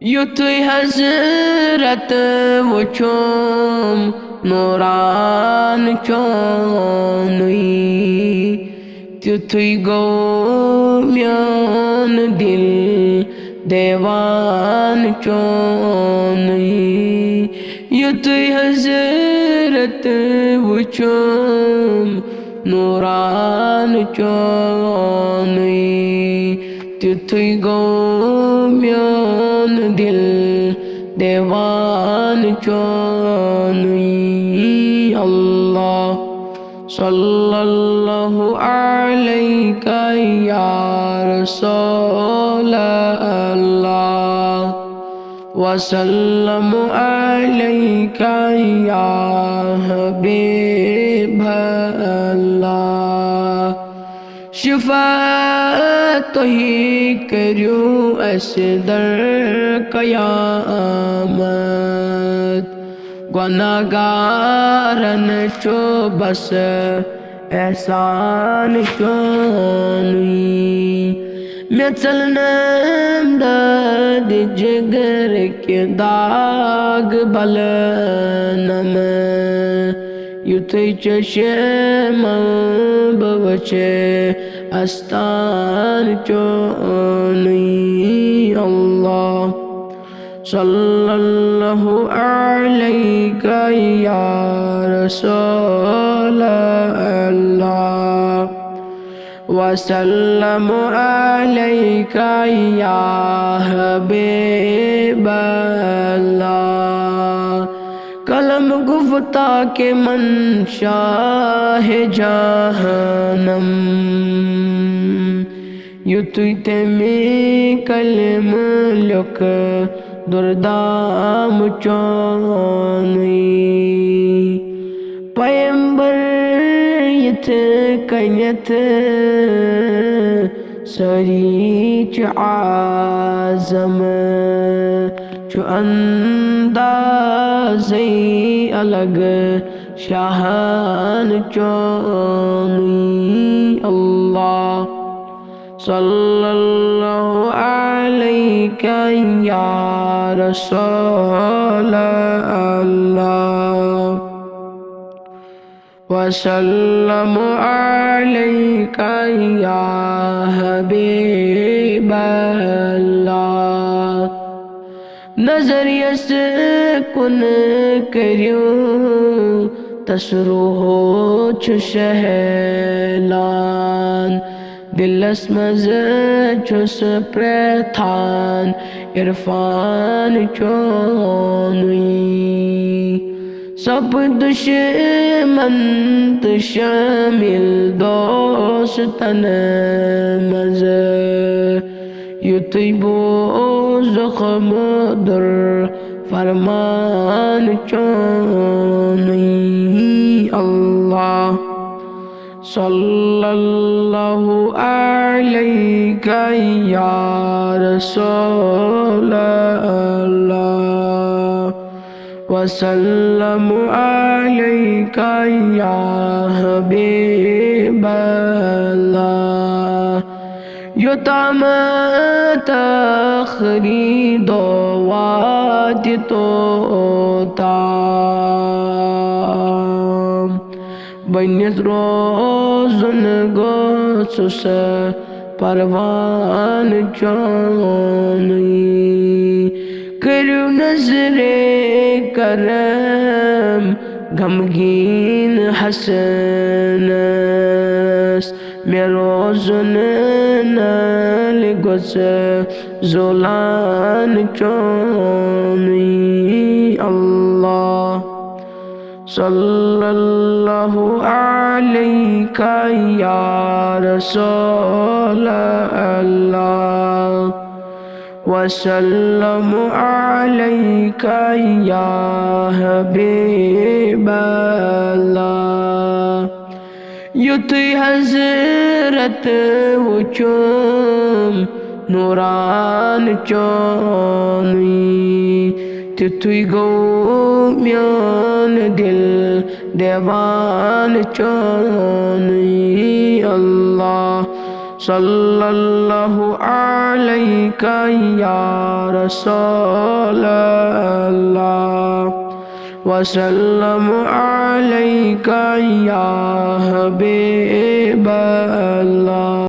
युथुई हजरत वुचुम नूरान चोनुई त्युथुई गो म्यान दिल देवान चोनुई युथुई हजरत वुचुम नूरान चोनुई त्युथुई गो म्यान दिल देवान चोनुई अल्लाह सल्लल्लाहु अलैका या रसूल अल्लाह वसल्लम अलैका या हबीब अल्लाह शिफाअत ही करूं असदर क़यामत गुनाहगारन चो बस एहसान चोनुई मैं चलनम दद जिगर के दाग बलनम युथुई चशम बवचे अस्तान चोनुई अल्लाह सल्लल्लाहु अलैका या रसूल अल्लाह वसल्लम अलैका या हबीब अल्लाह कलम गुफ्ता के मंशा है जहन्नम युथुई में कलम लुक दुर्दाम चोनुई पैगंबर यथ कन्यत सरीच आज़म चु अंदाज़े अलग शाहान चोनुई अल्लाह सल्लल्लाहु अलैका या रसूल अल्लाह वसल्लम अलैका या हबीब अल्लाह नजरिया से कुन करूं तसरू हो शहलान दिलस मज चुस प्रथान इरफान चोनुई सब दुश्मन शामिल दोस्तन मज युथुई बो ज़ख्म दुर फरमान चोनुई अल्लाह सल्लल्लाहु अलैका या रसूल अल्लाह वसल्लम अलैका या हबीब अल्लाह युतम तखरीदो वाद तो ताम बनियत रोज़न गोसुस परवान चोनुई करू नजरे करम गमगीन हसनस मैं रोज़न नल गुस ज़ोलान चोनुई अल्लाह सल्लल्लाहु अलैका या रसूल अल्लाह वसल्लम अलैका या हबीब अल्लाह युथुई हजरत वुचुम नूरान चोनुई त्युथुई गो म्यान दिल देवान चोनुई अल्लाह सल्लल्लाहु अलैका या रसूलल्लाह वसल्लम अलैका या हबीब